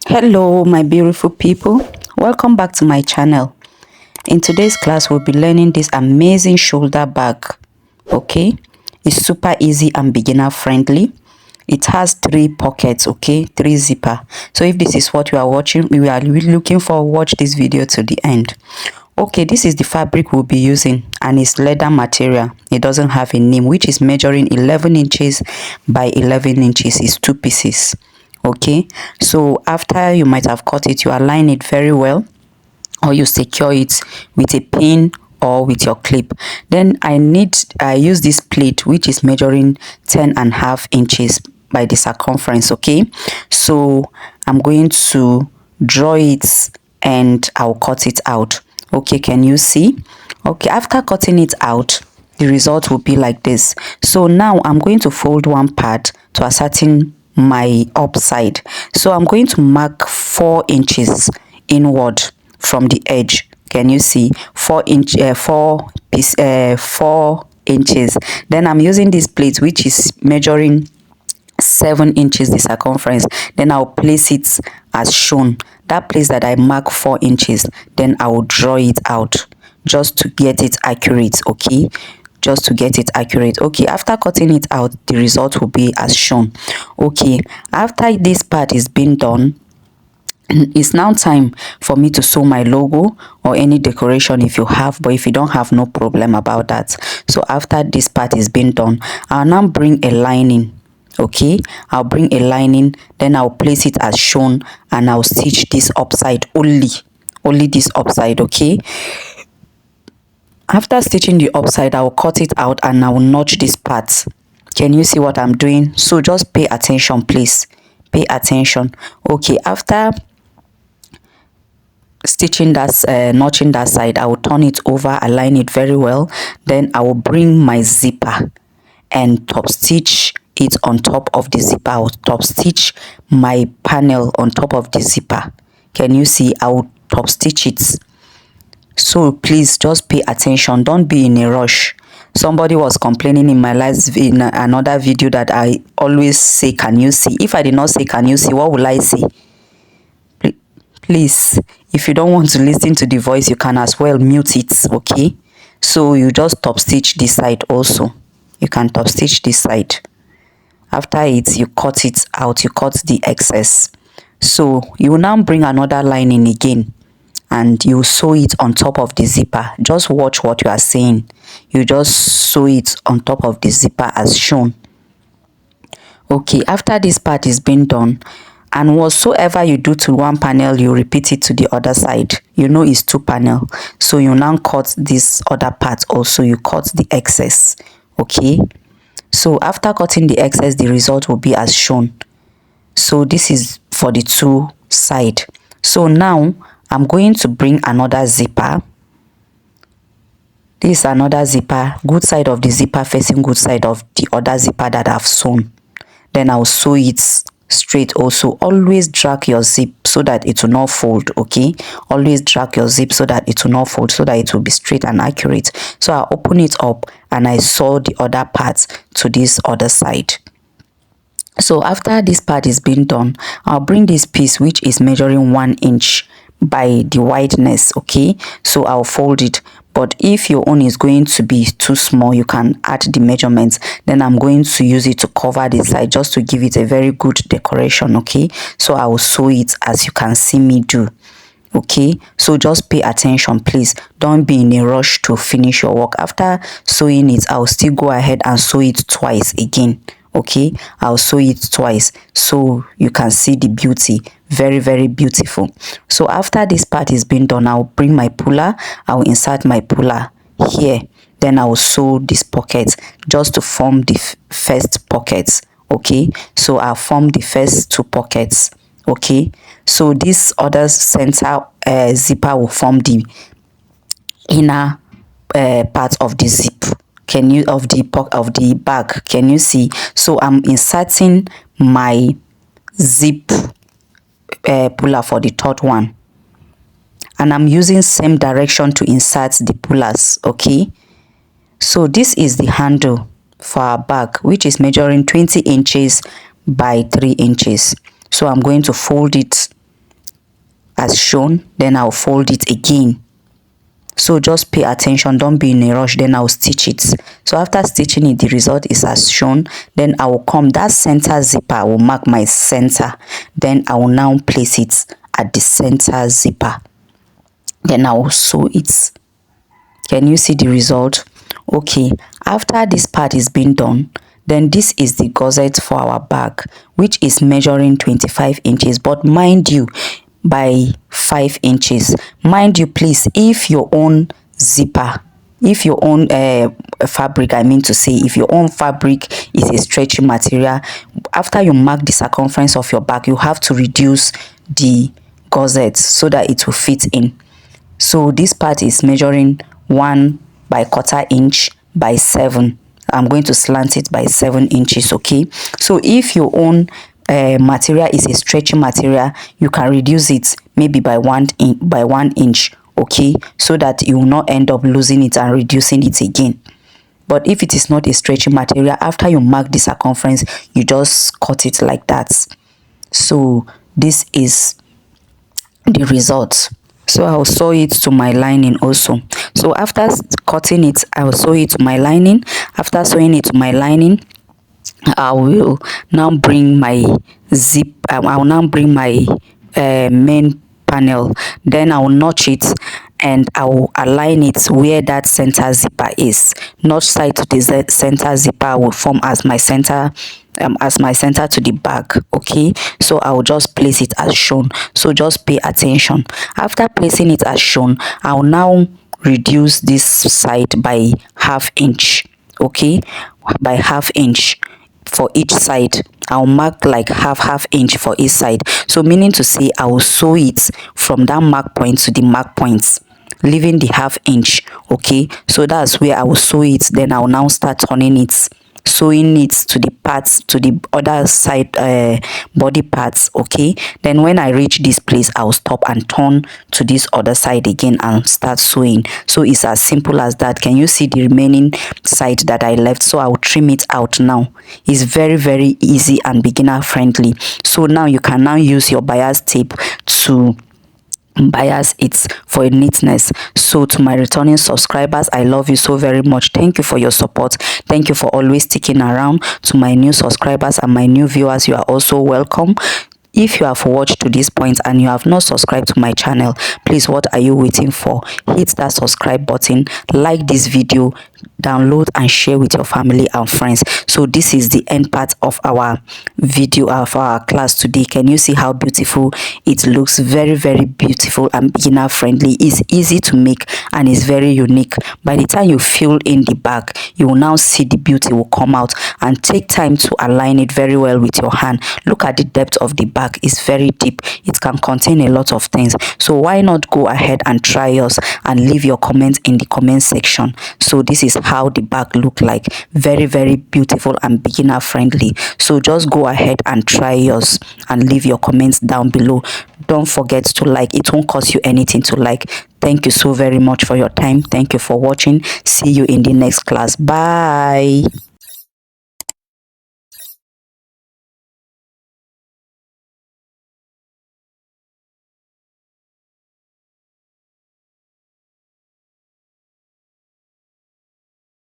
Hello my beautiful people, welcome back to my channel. In today's class we'll be learning this amazing shoulder bag. Okay, it's super easy and beginner friendly. It has 3 pockets, okay, 3 zipper. So if this is what you are watching, we are looking for, watch this video to the end. Okay, this is the fabric we'll be using and it's leather material. It doesn't have a name, which is measuring 11 inches by 11 inches. It's 2 pieces. Okay, so after you might have cut it, you align it very well, or you secure it with a pin or with your clip. Then I use this plate which is measuring 10.5 inches by the circumference. Okay, so I'm going to draw it and I'll cut it out. Okay, can you see? Okay, after cutting it out, the result will be like this. So now I'm going to fold one part to ascertain my upside. So I'm going to mark 4 inches inward from the edge. Can you see? 4 inches. Then I'm using this plate which is measuring 7 inches the circumference. Then I'll place it as shown. That place that I mark 4 inches, then I will draw it out just to get it accurate. Okay, just to get it accurate. Okay, after cutting it out, the result will be as shown. Okay, after this part is being done, it's now time for me to sew my logo or any decoration if you have, but if you don't have, no problem about that. So after this part is being done, I'll now bring a lining. Okay, I'll bring a lining, then I'll place it as shown and I'll stitch this upside only this upside. Okay, after stitching the upside, I will cut it out and I will notch this part. Can you see what I'm doing? So just pay attention, please. Pay attention. Okay, after stitching that, notching that side, I will turn it over, align it very well. Then I will bring my zipper and top stitch it on top of the zipper. I will top stitch my panel on top of the zipper. Can you see? I will top stitch it. So please just pay attention, don't be in a rush. Somebody was complaining in another video that I always say can you see. If I did not say can you see, what will I say? Please, if you don't want to listen to the voice, you can as well mute it. Okay, so you just top stitch this side also. You can top stitch this side. After it, you cut it out, you cut the excess. So you will now bring another lining again and you sew it on top of the zipper. Just watch what you are saying. You just sew it on top of the zipper as shown. Okay, after this part is being done, and whatsoever you do to one panel, you repeat it to the other side. You know it's 2 panel, so you now cut this other part also. You cut the excess. Okay, so after cutting the excess, the result will be as shown. So this is for the 2 side. So now I'm going to bring another zipper. This is another zipper, good side of the zipper facing good side of the other zipper that I've sewn. Then I'll sew it straight also. Always drag your zip so that it will not fold. Okay, always drag your zip so that it will not fold, so that it will be straight and accurate. So I open it up and I sew the other part to this other side. So after this part is being done, I'll bring this piece which is measuring 1 inch by the wideness. Okay, so I'll fold it, but if your own is going to be too small, you can add the measurements. Then I'm going to use it to cover the side just to give it a very good decoration. Okay, so I will sew it as you can see me do. Okay, so just pay attention, please. Don't be in a rush to finish your work. After sewing it, I'll still go ahead and sew it twice again. Okay, I'll sew it twice so you can see the beauty. Very beautiful. So after this part is being done, I'll bring my puller. I'll insert my puller here. Then I'll sew this pocket just to form the first pockets. Okay, so I'll form the first 2 pockets. Okay, so this other center zipper will form the inner part of the zip. Can you of the bag? Can you see? So I'm inserting my zip puller for the 3rd one, and I'm using same direction to insert the pullers. Okay, so this is the handle for our bag, which is measuring 20 inches by 3 inches. So I'm going to fold it as shown, then I'll fold it again. So just pay attention, don't be in a rush, then I'll stitch it. So after stitching it, the result is as shown. Then I will come that center zipper, I will mark my center, then I will now place it at the center zipper, then I will sew it. Can you see the result? Okay, after this part is being done, then this is the gusset for our bag, which is measuring 25 inches, but mind you, by 5 inches. Mind you, please, if your own zipper, if your own fabric, I mean to say, if your own fabric is a stretchy material, after you mark the circumference of your bag, you have to reduce the gusset so that it will fit in. So this part is measuring 1 by quarter inch by 7. I'm going to slant it by 7 inches. Okay, so if your own material is a stretchy material, you can reduce it maybe by 1 inch. Okay, so that you will not end up losing it and reducing it again. But if it is not a stretchy material, after you mark the circumference, you just cut it like that. So this is the result. So I'll sew it to my lining also. So after cutting it, I'll sew it to my lining. After sewing it to my lining, I will now bring my zip, I will now bring my main panel, then I will notch it and I will align it where that center zipper is. Notch side to the center zipper will form as my center to the bag. Okay, so I will just place it as shown. So just pay attention. After placing it as shown, I will now reduce this side by ½ inch. Okay, by ½ inch for each side. I'll mark like half inch for each side. So meaning to say, I will sew it from that mark point to the mark points, leaving the ½ inch. Okay, so that's where I will sew it. Then I will now start turning it, sewing it to the parts, to the other side body parts. Okay, then when I reach this place, I'll stop and turn to this other side again and start sewing. So it's as simple as that. Can you see the remaining side that I left? So I'll trim it out now. It's very easy and beginner friendly. So now you can now use your bias tape to bias it for a neatness. So to my returning subscribers, I love you so very much. Thank you for your support. Thank you for always sticking around. To my new subscribers and my new viewers, you are also welcome. If you have watched to this point and you have not subscribed to my channel, please, what are you waiting for? Hit that subscribe button, like this video, download and share with your family and friends. So this is the end part of our video, of our class today. Can you see how beautiful it looks? Very beautiful and beginner friendly. It's easy to make and it's very unique. By the time you fill in the back, you will now see the beauty will come out. And take time to align it very well with your hand. Look at the depth of the back. It's very deep. It can contain a lot of things. So why not go ahead and try yours and leave your comments in the comment section. So this is how the bag look like. Very beautiful and beginner friendly. So just go ahead and try yours and leave your comments down below. Don't forget to like. It won't cost you anything to like. Thank you so very much for your time. Thank you for watching. See you in the next class. Bye.